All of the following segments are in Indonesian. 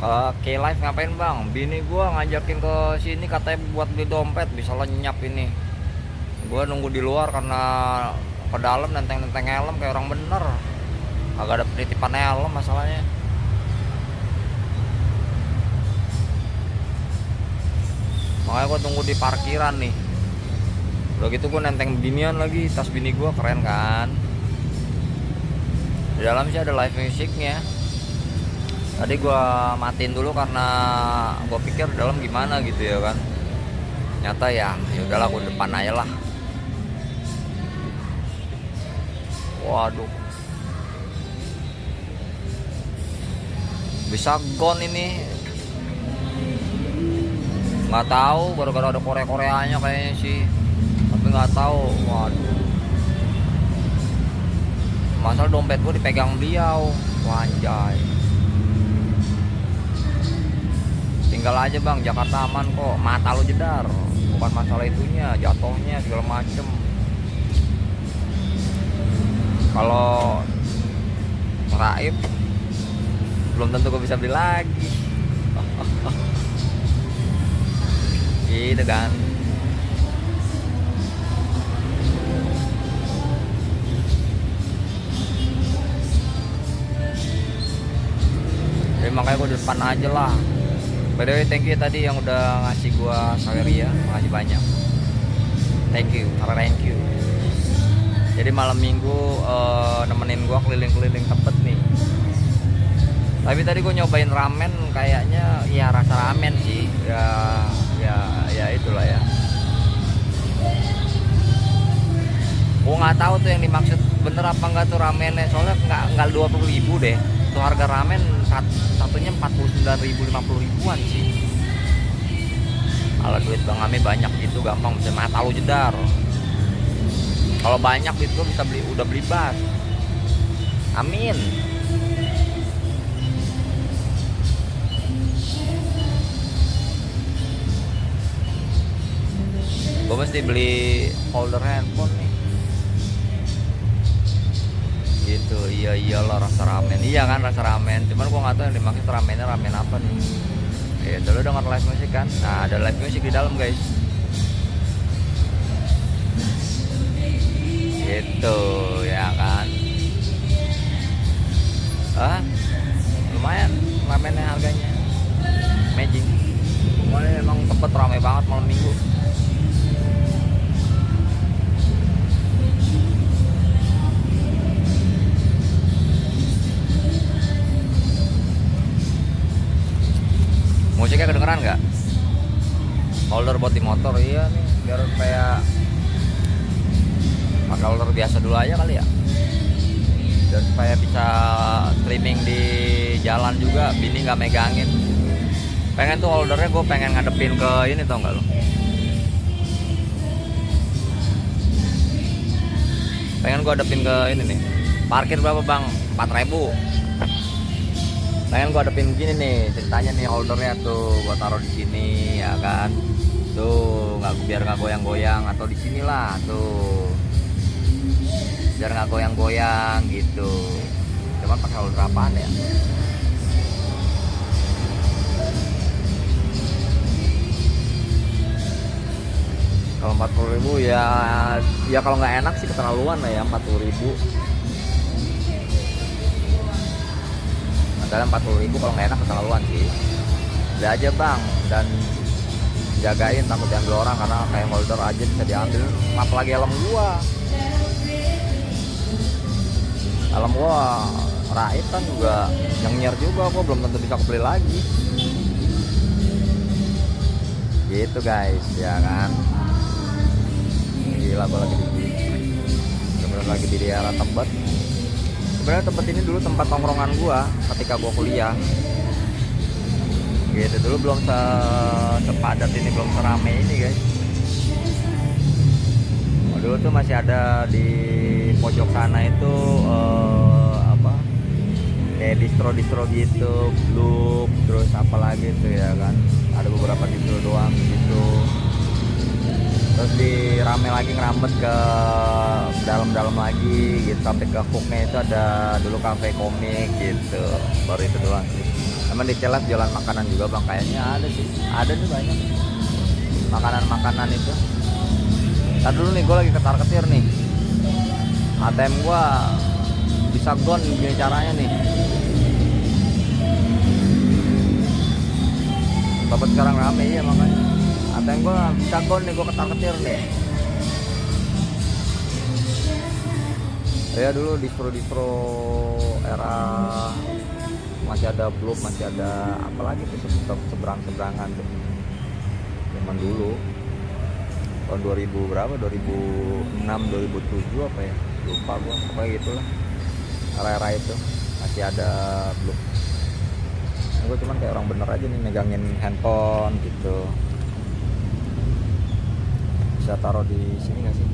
Live ngapain bang? Bini gua ngajakin ke sini katanya buat beli dompet bisa lenyap ini. Gua nunggu di luar karena ke dalam nenteng-nenteng helm kayak orang bener. Agak ada penitipan helm masalahnya. Makanya gua tunggu di parkiran nih. Udah gitu gua nenteng binian lagi, tas bini gua keren kan. Di dalam sih ada live musicnya. Tadi gua matiin dulu karena gua pikir dalam gimana gitu ya kan. Nyata ya udahlah gua depan aja lah. Waduh. Bisa gone ini. Nggak tahu gara-gara ada Korea-Koreanya kayaknya sih. Tapi nggak tahu. Waduh. Masalah dompet gua dipegang beliau. Wanjay. Tinggal aja bang, Jakarta aman kok. Mata lo jedar, bukan masalah itunya, jatuhnya segala macem. Kalau raib belum tentu gue bisa beli lagi. Gitu kan. Jadi makanya gue di depan aja lah. By the way, thank you tadi yang udah ngasih gua Saweria, makasih banyak. Thank you. Jadi malam minggu nemenin gua keliling-keliling tempat nih. Tapi tadi gua nyobain ramen, kayaknya ya rasa ramen sih. Ya itulah ya. Gua nggak tahu tuh yang dimaksud bener apa enggak tuh ramennya. Soalnya nggak 20.000 deh. Tuh harga ramen satunya 49.000 50.000-an sih. Kalau duit Bang Ame banyak gitu gampang bisa mata lu jedar. Kalau banyak duit gua bisa udah beli bas. Amin. Gua mesti beli holder handphone nih. Gitu, iyalah rasa ramen. Iya kan rasa ramen. Cuman gua nggak tahu yang dimaksud ramennya ramen apa nih. Ya dulu denger live musik kan. Nah ada live musik di dalam guys. Gitu ya kan. Lumayan ramennya harganya. Magic. Mulai emang tempat ramai banget malam minggu. Musiknya kedengeran nggak? Holder buat di motor, iya nih biar kayak pakai holder biasa dulu aja kali ya. Dan supaya bisa streaming di jalan juga, bini nggak megangin. Pengen tuh holdernya gue pengen ngadepin ke ini tau nggak lo? Pengen gue hadepin ke ini nih. Parkir berapa bang? 4.000. Pengen gua hadepin gini nih ceritanya nih, holdernya tuh gua taruh di sini ya kan, tuh biar nggak goyang-goyang, atau di sinilah tuh biar nggak goyang-goyang gitu. Cuman pakai holder apaan ya? Kalau 40.000 ya kalau nggak enak sih keterlaluan lah ya 40.000. Dalam 40.000 kalau nggak enak keterlaluan sih. Udah aja bang, dan jagain takut diambil orang karena kayak holder aja bisa diambil. Apalagi helm gua raib kan juga yang nyer juga, gua belum tentu bisa kebeli lagi. Gitu guys ya kan. Gila gua lagi di daerah Tebet. Sebenarnya tempat ini dulu tempat tongkrongan gua ketika gua kuliah. Gitu dulu belum sepadat ini, belum serame ini guys. Dulu tuh masih ada di pojok sana itu kayak distro gitu, Blue, terus apalagi tuh ya kan. Ada beberapa distro doang gitu. Terus dirame lagi ngerambet ke dalam-dalam lagi gitu sampai ke hooknya itu ada dulu kafe komik gitu, baru itu doang sih. Emang di Cilas jualan makanan juga bang? Kayaknya ada sih, ada nih banyak makanan-makanan itu. Ntar dulu nih, gue lagi ketar-ketir nih. ATM gue bisa gone gini caranya nih. Bapak sekarang rame ya makanya. ATM gue bisa gone nih, gue ketar-ketir nih. Ya dulu distro-distro era masih ada Blok, masih ada apalagi tuh seberang-seberangan tuh. Zaman dulu tahun 2000 berapa? 2006, 2007 apa ya? Lupa gua. Pokoknya gitulah. Era-era itu masih ada Blok. Gue cuman kayak orang bener aja nih megangin handphone gitu. Bisa taruh di sini nggak sih?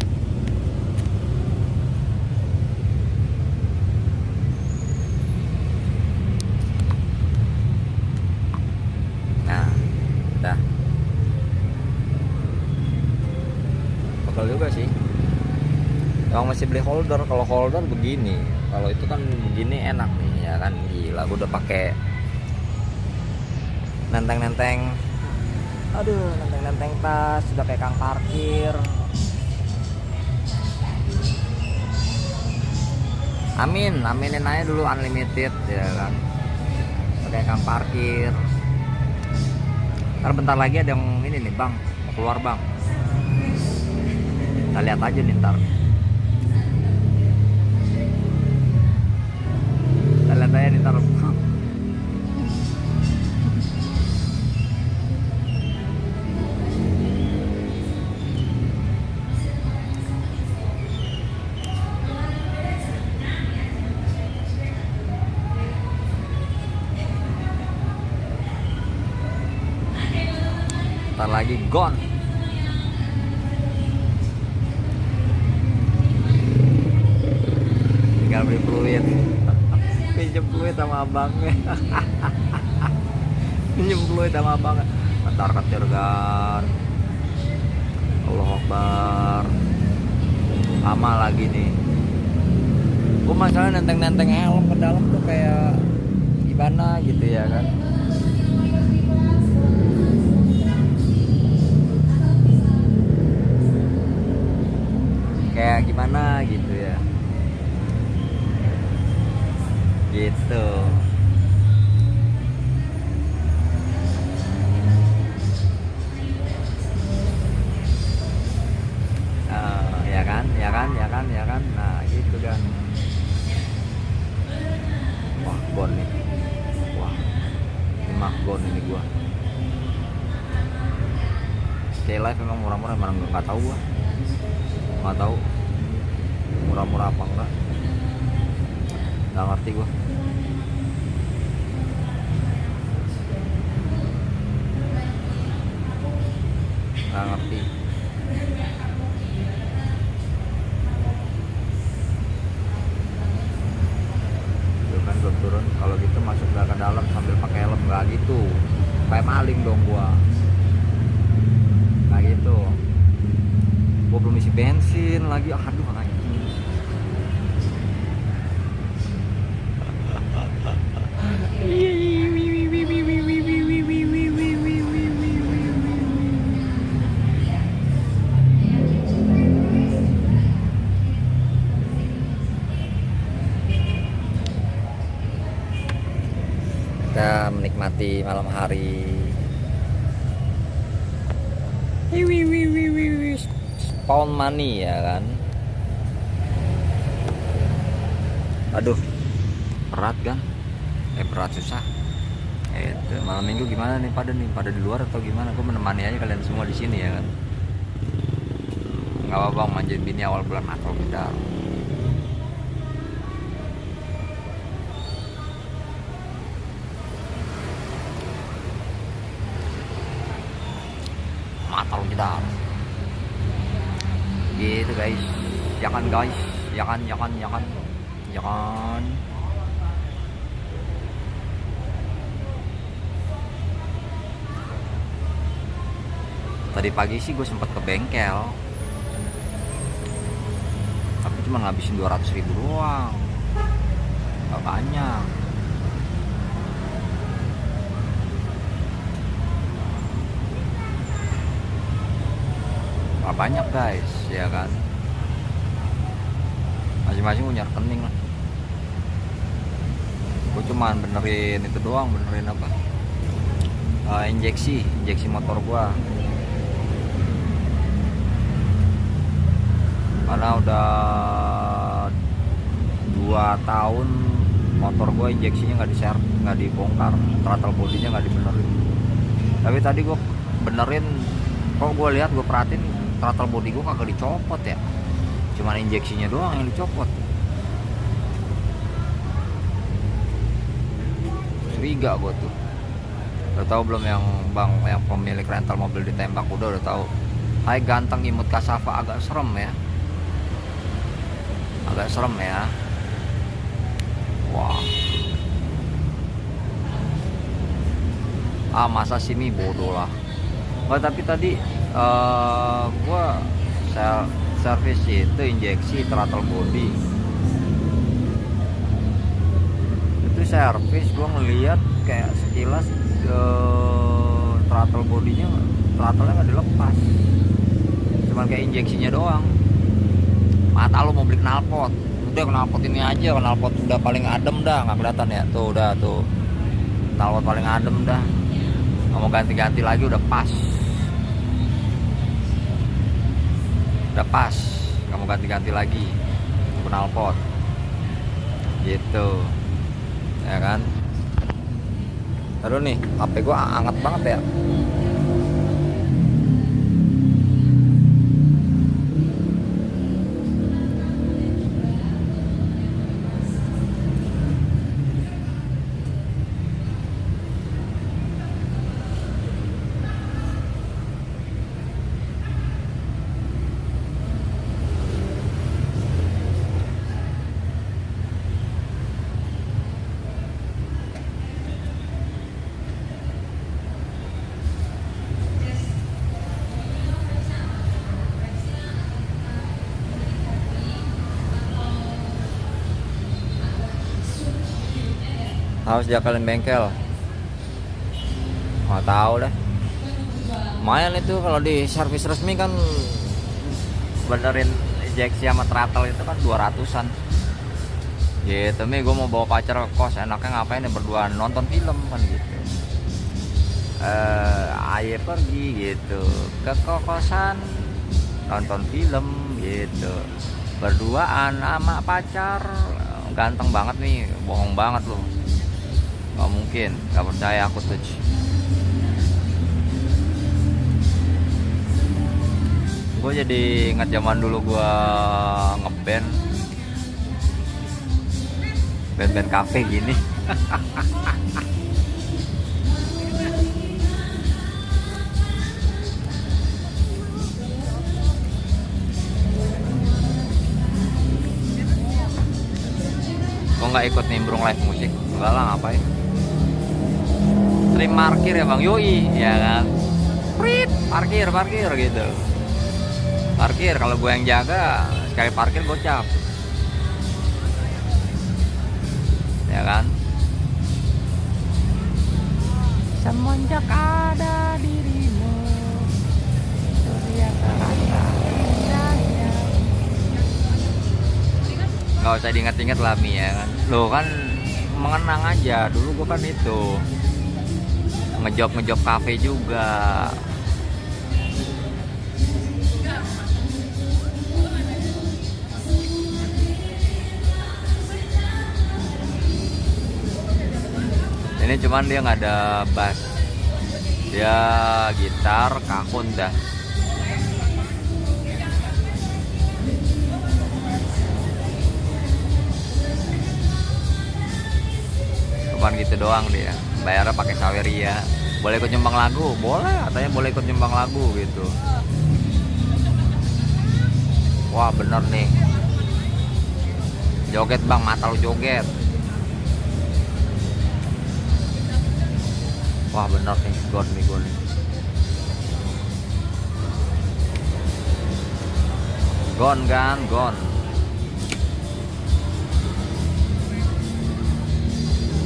Dah. Bakal juga sih. Emang masih beli holder. Kalau holder begini, kalau itu kan begini enak nih ya kan. Gila, gue udah pakai nenteng-nenteng. Aduh, nenteng-nenteng tas, sudah kayak kang parkir. Aminin aja dulu unlimited ya kan. Pakai kang parkir. Ntar bentar lagi ada yang ini nih bang, mau keluar bang. Kita lihat aja nih ntar. Kita lihat aja nih ntar. Ntar lagi gone. Tinggal beli fluid. Pinjem fluid sama abangnya. Pinjem fluid sama abangnya. Ntar ketir kan. Allahu Akbar. Lama lagi nih. Gue masalah nenteng-nenteng helm ke dalam tuh kayak gimana gitu ya kan. Kayak gimana gitu ya. Gitu. Ya kan. Nah, gitu kan. Wah, gon nih. Wah. Ini mah gon ini gua. Live memang murah-murah, mana nggak tahu gua. Nggak tahu murah-murah apa enggak, nggak ngerti gua. Nggak ngerti. Itu kan belum turun. Kalau gitu masuk ke dalam sambil pakai helm, nggak gitu. Kayak maling dong gua. Nggak gitu. Gua belum isi bensin lagi. Aduh anjing. Kita menikmati malam hari. Pound money ya kan. Aduh, berat kan? Berat susah. Itu malam minggu gimana nih pada di luar atau gimana? Gue menemani aja kalian semua di sini ya kan. Nggak apa-apa manjain bini awal bulan Natal kita. Natal kita. Gitu guys. Ya kan guys. Ya kan. Tadi pagi sih gue sempat ke bengkel, tapi cuma ngabisin 200.000 doang, gak banyak. nggak banyak guys, ya kan, masing-masing punya rekening lah. Gue cuman benerin itu doang, benerin apa, injeksi motor gua, karena udah 2 tahun motor gua injeksinya nggak dibongkar, throttle bodinya nggak dibenerin. Tapi tadi gua benerin, kok gua lihat, gua perhatiin throttle body gua kagak dicopot ya, cuman injeksinya doang yang dicopot. Curiga gua tuh. Udah tahu belum yang pemilik rental mobil ditembak? Udah tahu. Hai ganteng imut kasava, agak serem ya. Wah. Masa sini bodoh lah. Tapi tadi gua servis itu injeksi throttle body. Itu servis, gua ngeliat kayak sekilas throttle bodinya, throttle-nya nggak dilepas, cuman kayak injeksinya doang. Mata lu mau beli knalpot, udah knalpot ini aja, knalpot udah paling adem dah, nggak kelihatan ya tuh, udah tuh knalpot paling adem dah, nggak mau ganti-ganti lagi, udah pas, nggak mau ganti-ganti lagi knalpot gitu, ya kan. Aduh nih, HP gua anget banget ya. Harus diakalin bengkel, nggak tahu deh. Lumayan itu kalau di servis resmi kan, benerin injeksi sama throttle itu kan 200-an gitu. Gue mau bawa pacar ke kos, enaknya ngapain ya, berduaan nonton film kan gitu. Ayo pergi gitu ke kosan nonton film gitu, berduaan sama pacar. Ganteng banget nih, bohong banget loh. Gak mungkin, gak percaya aku tuh. Gue jadi ingat zaman dulu gue ngeband kafe gini. Gue nggak ikut nimbrung live musik, enggak lah, ngapain. Stream parkir ya bang, yoi, ya kan. Prit, parkir gitu. Parkir, kalau gue yang jaga, sekali parkir gocap, ya kan. Semenjak ada dirimu, surya terasa indahnya. Nggak usah diingat-ingat lah Mi, ya kan. Lo kan mengenang aja, dulu gue kan itu ngejob kafe juga. Ini cuman dia nggak ada bass, dia gitar kahun dah. Cuman gitu doang dia. Bayarnya pakai Saweria. Boleh ikut nyumbang lagu? Boleh, katanya boleh ikut nyumbang lagu gitu. Wah bener nih. Joget bang, mata lu joget. Wah bener nih, gon nih. Gon kan, gon.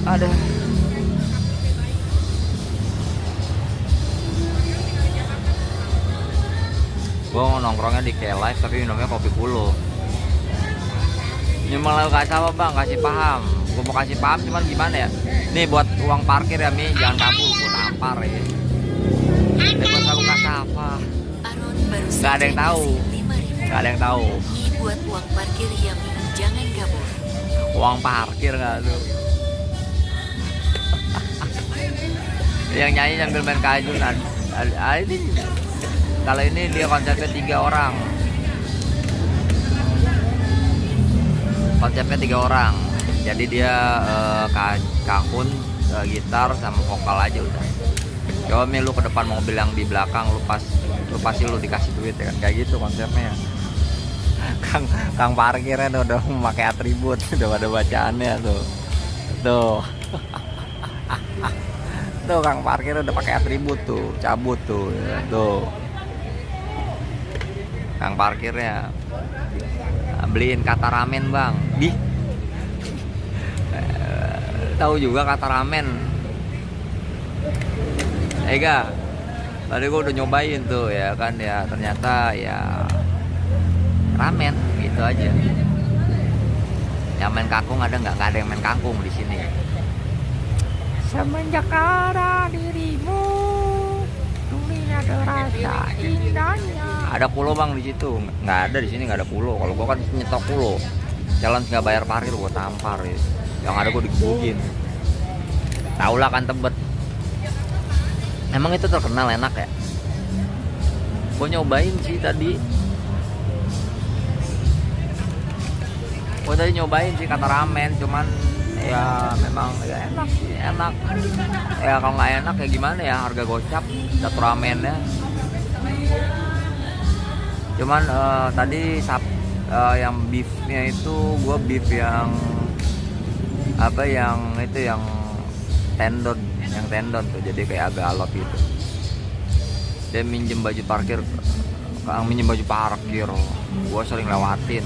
Ada. Gua nongkrongnya di K-Life tapi minumnya kopi Pulo. Ini malah kasih apa bang, kasih paham. Gua mau kasih paham cuman gimana ya. Nih buat uang parkir ya Mi, jangan kabur, gua tampar ya. Buat aku kasih apa? Gak ada yang tahu. Gak ada yang tahu. Buat uang parkir ya Mi, jangan kabur. Uang parkir gak tuh? Yang nyanyi sambil main kajunan. Ini kalau ini dia konsepnya 3 orang. Konsepnya 3 orang. Jadi dia kahun, gitar sama vokal aja udah. Coba Mi lu ke depan mobil yang di belakang lu pasti lu dikasih duit ya kan. Kayak gitu konsepnya. Kang parkirnya udah memakai atribut, udah pada bacaannya tuh. Tuh. Tuh Kang parkir udah pakai atribut tuh, cabut tuh, ya. Tuh. Kang parkirnya beliin kata ramen bang, tahu juga kata ramen. Ega, tadi gua udah nyobain tuh ya kan ya, ternyata ya ramen gitu aja. Yang main kangkung ada nggak? Nggak ada yang main kangkung di sini. Semenjak ada dirimu, dunia terasa indahnya. Ada pulau bang di situ? Nggak ada di sini, nggak ada pulau. Kalau gua kan nyetok pulau, jalan nggak bayar parkir gua tampar ya. Yang ada gua digebukin. Tau lah kan Tebet. Emang itu terkenal enak ya? Gua nyobain sih tadi. Gua tadi nyobain sih kata ramen, cuman ya memang ya enak sih, enak. Ya kalau nggak enak ya gimana ya, harga gocap satu ramennya. Cuman tadi yang beefnya itu gue beef yang apa yang itu yang tendon tuh, jadi kayak agak alot gitu. Dia minjem baju parkir, minjem baju parkir, gue sering lewatin.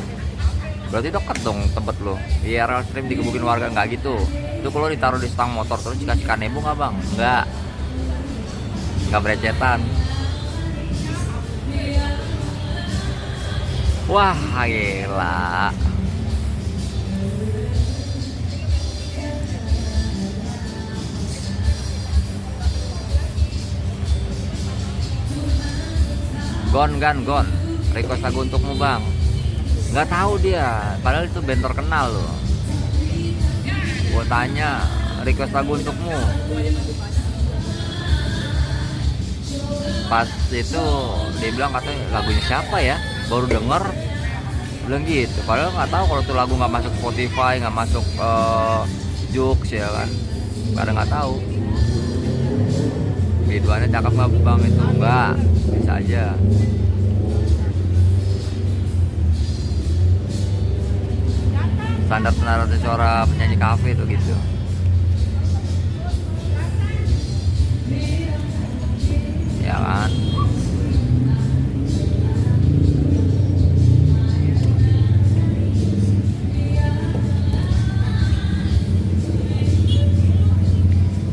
Berarti deket dong Tebet lo. Iya, rail stream dikebukin warga nggak gitu. Itu kalau ditaruh di stang motor terus dikasih kanebo nggak bang? Nggak berecetan. Wah gila. Gon. Request lagu untukmu bang. Nggak tahu dia, padahal itu band terkenal loh. Gua tanya, request lagu untukmu. Pas itu dia bilang katanya lagunya siapa ya? Baru denger, bilang gitu. Padahal nggak tahu kalau tuh lagu nggak masuk Spotify, nggak masuk Joox ya kan. Pada nggak tahu. Videoannya cakep nggak bang itu? Enggak, bisa aja. Standar suara penyanyi kafe tuh gitu. Ya kan.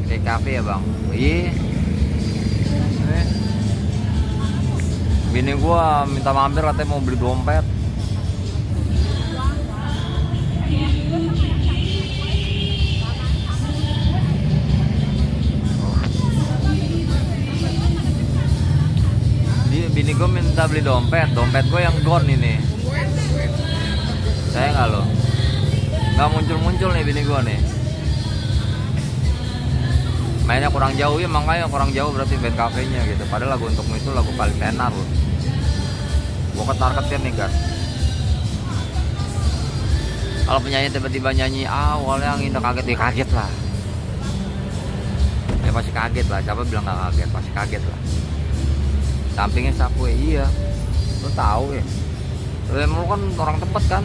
Kayak kafe ya bang. Iya. Bini gua minta mampir katanya mau beli dompet. Bini gue minta beli dompet gue yang gone ini. Saya nggak loh, nggak muncul nih bini gue nih. Mainnya kurang jauh ya, makanya kurang jauh berarti band kafenya gitu. Padahal lagu untukmu itu lagu paling tenar loh. Gue ketar-ketir nih kan. Kalau penyanyi tiba-tiba nyanyi awalnya yang indah kaget lah. Ya pasti kaget lah. Siapa bilang nggak kaget? Pasti kaget lah. Sampingnya sapu ya, iya. Lo tahu ya. Lo kan orang Tebet kan.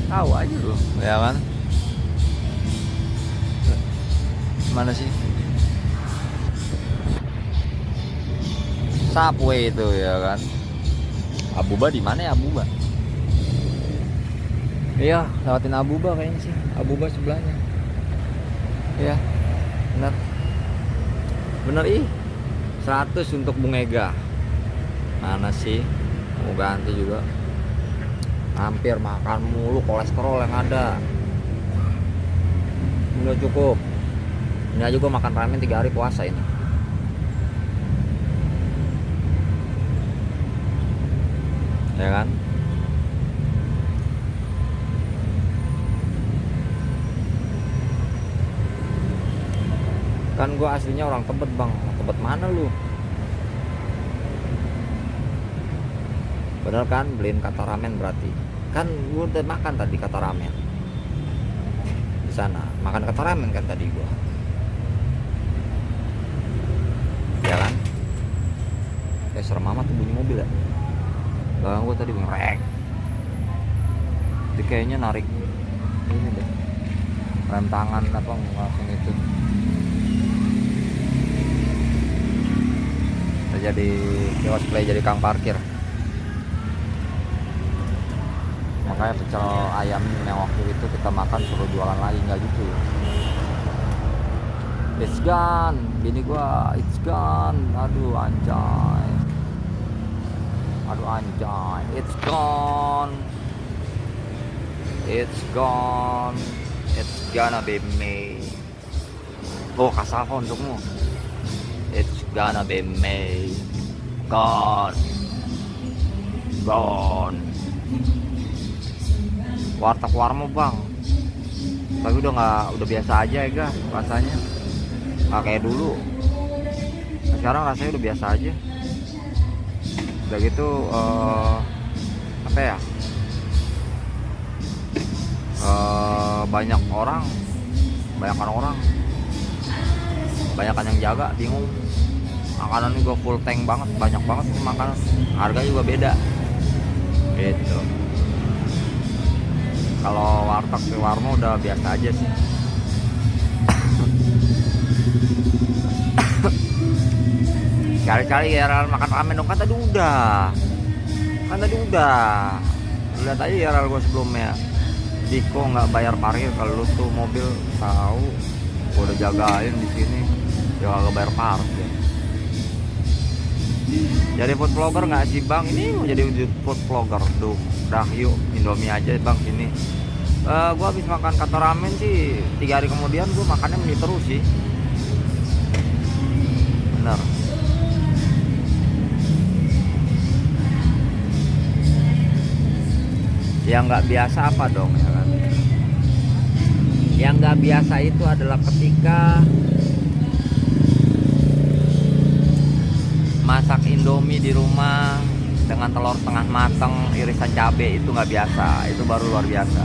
Tahu aja lo, ya kan? Mana sih? Subway itu ya kan. Abuba di mana ya Abuba? Iya, lewatin Abuba kayaknya sih. Abuba sebelahnya. Iya, benar. Bener 100 untuk Bung Ega. Mana sih mau ganti juga, hampir makan mulu kolesterol yang ada. Udah cukup. Ini aja gua makan ramen 3 hari puasa ini. Ya kan? Kan gua aslinya orang Tebet bang. Tebet mana lu? Bener kan, beliin kata ramen berarti. Kan gua udah makan tadi kata ramen di sana. Makan kata ramen kan tadi gua. Ya kan? Serem amat tuh bunyi mobil ya. Belakang gua tadi ngerek. Jadi kayaknya narik ini deh, rem tangan apa langsung itu. Jadi cosplay jadi kang parkir. Makanya pecel ayam yang waktu itu kita makan suruh jualan lagi, nggak gitu. It's gone, bini gua, it's gone. Aduh anjay, it's gone, it's gonna be me. Oh kasafon untukmu. It's gonna be me. Gone. Warteg warmo bang. Tapi udah biasa aja ya rasanya. Nggak kayak dulu. Sekarang rasanya udah biasa aja. Udah gitu apa ya? Banyakan orang. Banyakan yang jaga, bingung. Makanan juga full tank banget, banyak banget makanan. Harga juga beda. Gitu. Kalau warteg warmo udah biasa aja sih. Kali-kali ya makan ramen dong, kan tadi udah. Lihat aja ya gue sebelumnya. Diko nggak bayar parkir, kalau lu tuh mobil tahu, gua udah jagain di sini, ya nggak bayar parkir. Jadi food vlogger nggak sih bang? Ini mau jadi food vlogger, tuh. Dah yuk Indomie aja bang sini. Gua habis makan kata ramen sih 3 hari kemudian gua makannya mie terus sih. Bener. Yang nggak biasa apa dong ya kan? Yang nggak biasa itu adalah ketika masak Indomie di rumah dengan telur setengah mateng, irisan cabai, itu nggak biasa, itu baru luar biasa.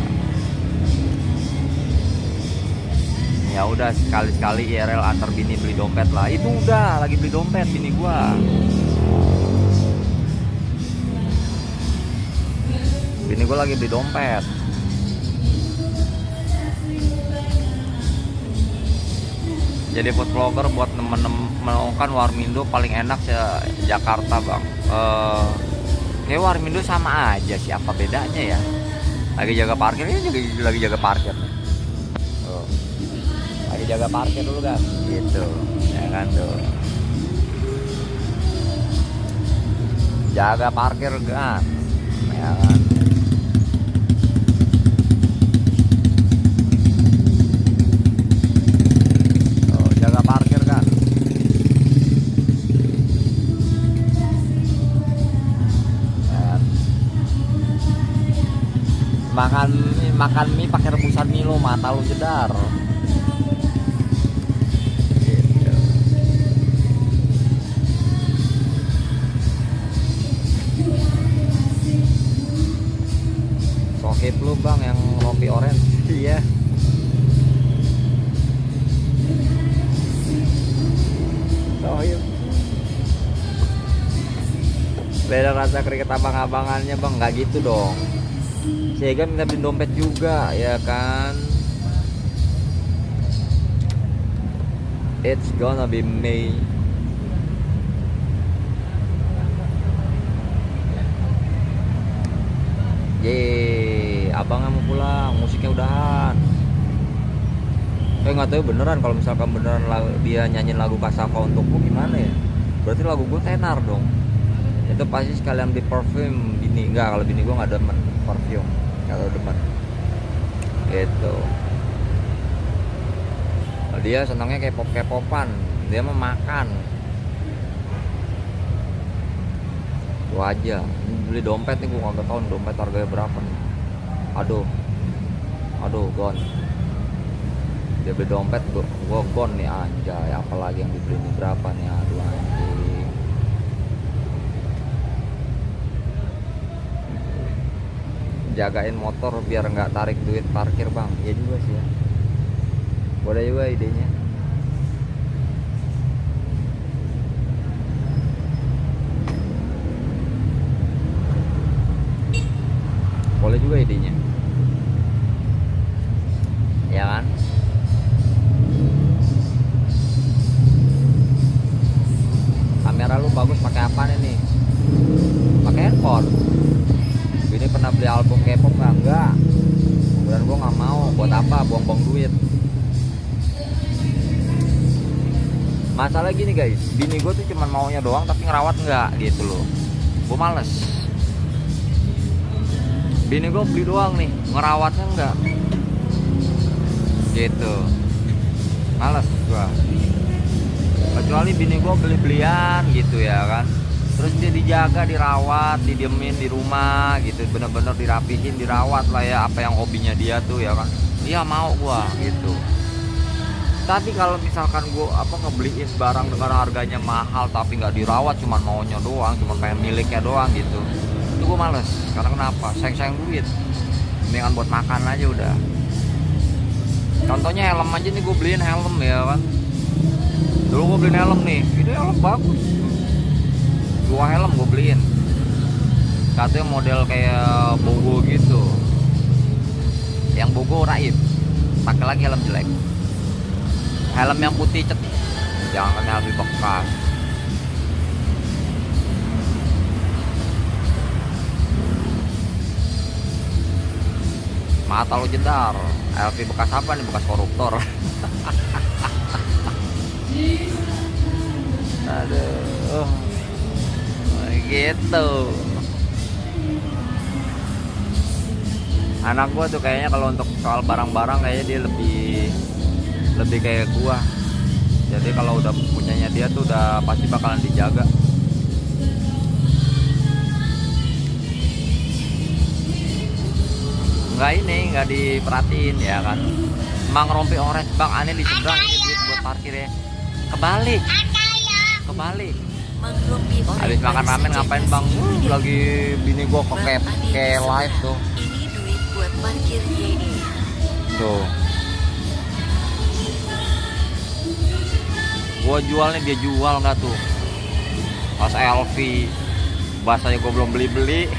Ya udah sekali-sekali IRL antar bini beli dompet lah. Itu udah lagi beli dompet bini gua. Bini gua lagi beli dompet. Jadi food vlogger buat menemukan Warmindo paling enak ya Jakarta bang. Kayak Warmindo sama aja sih, apa bedanya ya? Lagi jaga parkirnya juga lagi jaga parkir. Lagi jaga parkir dulu kan, gitu, ya kan tuh. Jaga parkir kan, ya kan. Jaga parkir kan. Makan mie pakai rebusan Milo, mata lu jedar. Gitu. Sohib lu bang yang rompi orange. Iya. Sohib. Beda rasa kriket abang-abangannya bang, nggak gitu dong. Sega minta beli dompet juga ya kan. It's gonna be me. Yeay, abangnya mau pulang, musiknya udahan. nggak tahu beneran, kalau misalkan beneran dia nyanyiin lagu Kasava untukku gimana ya, berarti lagu gue tenar dong. Itu pasti sekalian beli parfum bini. Enggak, kalau bini gue nggak demen parfum, kalau demen gitu. Dia senangnya K-popan, dia mau makan itu aja. Beli dompet nih, gue nggak tahu dompet harganya berapa nih. Aduh gon, dia beli dompet, gue gon nih anjay. Apalagi yang dibeli ini berapa nih, aduh anjing. Jagain motor biar nggak tarik duit parkir bang, ya juga sih ya, boleh juga idenya. Boleh juga idenya, ya kan? Kamera lu bagus pakai apa nih? Pakai handphone. Ini pernah beli album K-pop nggak? Enggak. Dan gue nggak mau. Buat apa? Buang-buang duit. Masalah gini guys, bini gue tuh cuman maunya doang tapi ngerawat nggak gitu loh. Gue males. Bini gue beli doang nih, ngerawatnya enggak gitu, males gua. Kecuali bini gue beli-belian gitu ya kan, terus dia dijaga, dirawat, didiemin di rumah gitu, bener-bener dirapihin, dirawat lah ya, apa yang hobinya dia tuh ya kan. Iya mau gua gitu. Tapi kalau misalkan gua ngebeliin barang dengan harganya mahal tapi nggak dirawat, cuman maunya doang, cuma kayak miliknya doang gitu, itu gue males. Karena kenapa? Sayang duit, mendingan buat makan aja udah. Contohnya helm aja nih, gue beliin helm ya kan. Dulu gue beliin helm nih, ini helm bagus, 2 helm gue beliin, katanya model kayak Bogo gitu, yang Bogo raib, pakai lagi helm jelek. Helm yang putih jangan helm bekas. Mata lo jedar, LV bekas apa nih? Bekas koruptor. Aduh, gitu. Anak gua tuh kayaknya kalau untuk soal barang-barang kayaknya dia lebih kayak gua. Jadi kalau udah punyanya dia tuh udah pasti bakalan dijaga. Nggak diperhatiin ya kan. Emang rompi orange bang, aneh di seberang ini duit buat parkir ya. Kebalik. Habis makan ramen ngapain bang? Lagi bini gua kayak live tuh. Ini duit buat parkir YE. Tuh. Gua jual nih, dia jual nggak tuh? Pas LV, bahasanya gua belum beli.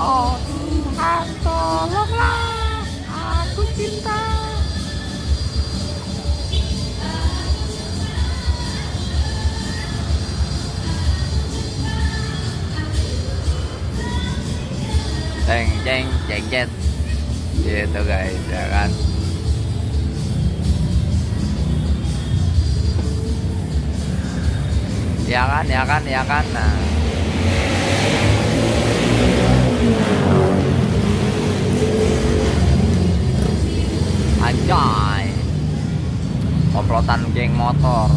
Oh Tuhan tolonglah, aku cinta. Ceng cet gitu guys ya kan. Ya kan. Nah, anjay, komplotan geng motor.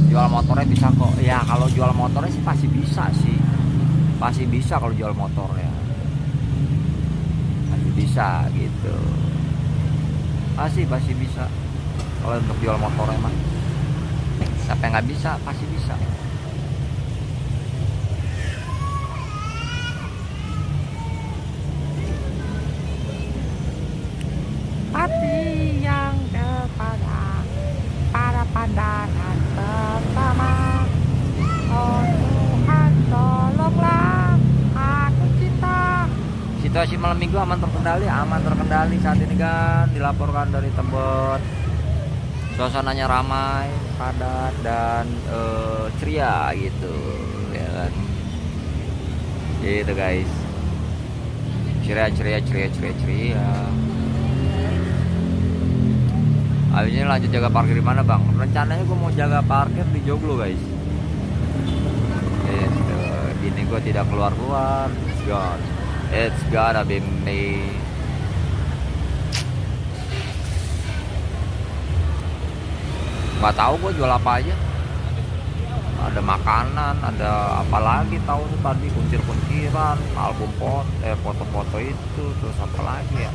Jual motornya bisa kok ya. Kalau jual motornya sih pasti bisa kalau jual motornya bisa gitu, pasti bisa. Kalau untuk jual motornya mah siapa yang nggak bisa, pasti bisa. Hati yang terpandang pada pandangan pertama. Oh Tuhan tolonglah, aku cinta. Situasi malam minggu aman terkendali saat ini kan, dilaporkan dari Tebet. Suasananya ramai, padat dan ceria gitu ya kan. Gitu guys. Ceria. Habis ini lanjut jaga parkir di mana bang? Rencananya gue mau jaga parkir di Joglo guys. Gitu. Ini gue tidak keluar-keluar. It's gotta be me. Nggak tahu gue jual apa aja. Ada makanan, ada apa lagi tahu tuh tadi, kuncir-kunciran, album foto-foto itu, terus apa lagi ya?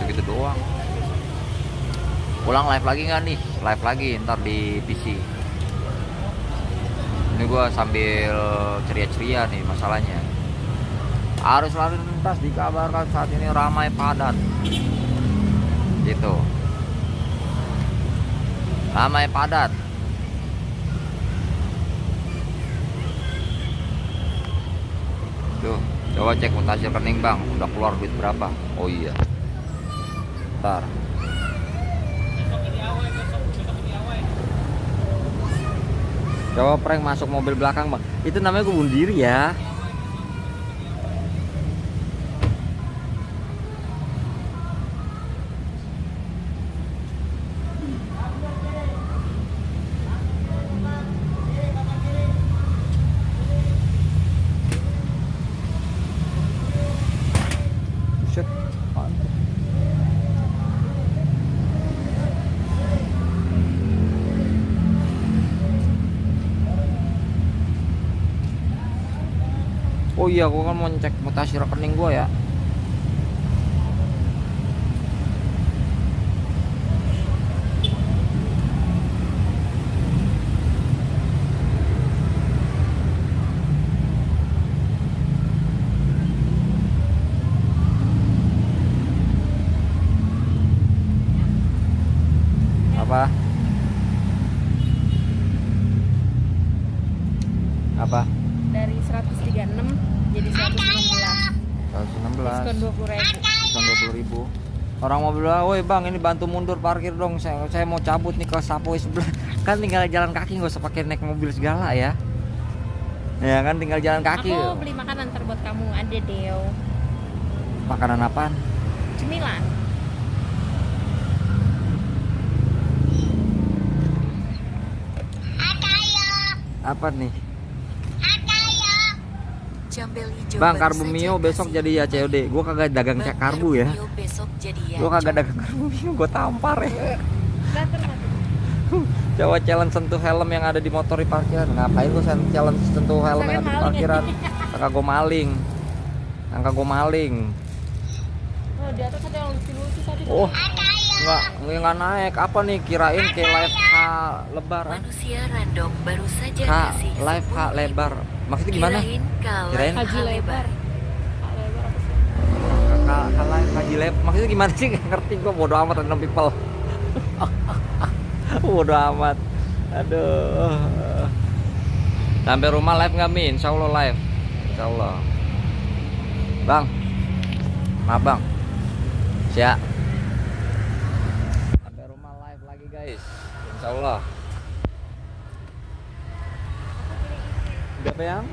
Begitu doang. Pulang live lagi nggak nih? Live lagi ntar di PC. Ini gue sambil ceria-ceria nih masalahnya. Arus lalu lintas dikabarkan saat ini ramai padat. Gitu. Ramai padat. Tuh, coba cek mutasi rekening bang, udah keluar duit berapa? Oh iya. Ntar. Coba prank masuk mobil belakang bang. Itu namanya gue bunuh diri ya. Buset. Oh iya, gua kan mau cek mutasi rekening gua ya. Apa? Apa? Dari 136 jadi 116. 116. Diskon 20.000. Diskon 20.000. Orang mobil bilang, woi bang ini bantu mundur parkir dong, saya mau cabut nih ke Subway sebelah. Kan tinggal jalan kaki, nggak usah pakai naik mobil segala ya. Ya kan tinggal jalan kaki. Aku beli makanan ntar buat kamu, ada Deo. Makanan apaan? Cemilan. Apa nih? Jambel hijau Bang, baru karbu saja mio besok kasih. jadi ya COD. Gua kagak dagang Bang, karbu ya. Mio besok jadi ya. Gua kagak dagang karbu mio, gua tampar ya. Datang. Coba challenge sentuh helm yang ada di motor di parkiran. Ngapain gua challenge sentuh helm yang ada di parkiran? Angka gua maling. Angka gua maling. Oh, di atas ada yang lucu-lucu tadi. Oh. Enggak naik. Apa nih? Kirain kayak live H lebar. Manusia random baru saja K kasih live H 10.000. lebar. Maksudnya gimana? Kirain Kirain Haji lebar. Lebar apa sih? K live haji lebar. Maksudnya gimana sih? Nggak ngerti gua, bodo amat random people. Bodo amat. Aduh. Sampai rumah live nggak Mi? Insya Allah live. Insya Allah. Bang. Maaf bang. Siap. Sampai rumah live lagi guys. Insya Allah. Berapa yang?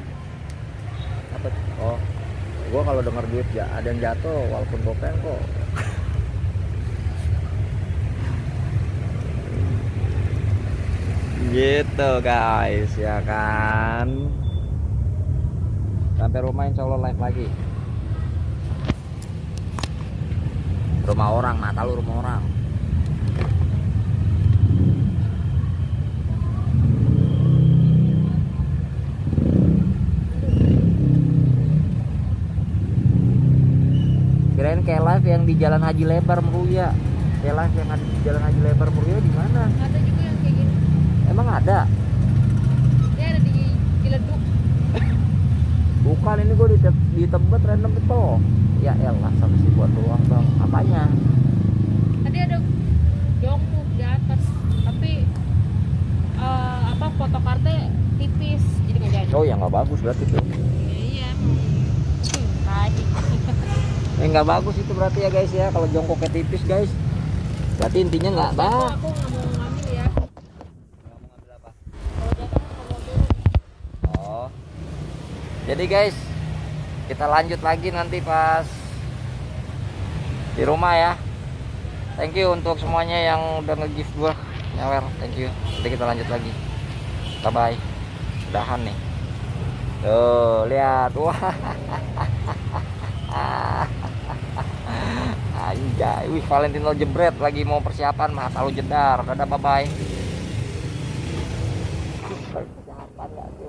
Apa? Oh, gua kalau denger duit ya ada yang jatuh walaupun gopeng kok. Gitu guys, ya kan. Sampai rumah insya Allah live lagi. Rumah orang, mata lu rumah orang. Kirain kayak live yang di Jalan Haji Lebar Meruya. Kayak live yang ada di Jalan Haji Lebar Meruya di mana? Ada juga yang kayak gini. Emang ada? Ya ada di Ciledug. Bukan, ini gue di Tebet random people. Ya elah, sampai sih buat doang bang. Apanya? Tadi ada jongkok di atas, tapi apa fotokartnya tipis jadi nggak jadi. Oh ya nggak bagus berarti tuh. Iya. Tadi. Nggak bagus itu berarti ya guys ya. Kalau jongkoknya tipis guys, berarti intinya nggak Aku bah. nggak mau ngambil ya. Nggak mau ngambil apa? Kalau jatuh nggak mau turun. Oh. Jadi guys, kita lanjut lagi nanti pas di rumah ya. Thank you untuk semuanya yang udah nge-gift gua nyawer, thank you. Nanti kita lanjut lagi, bye bye. Udahan nih, tuh lihat, wah. Anjay, wih Valentino jebret lagi mau persiapan, masa lu jedar. Dadah, bye bye. Persiapan gak sih?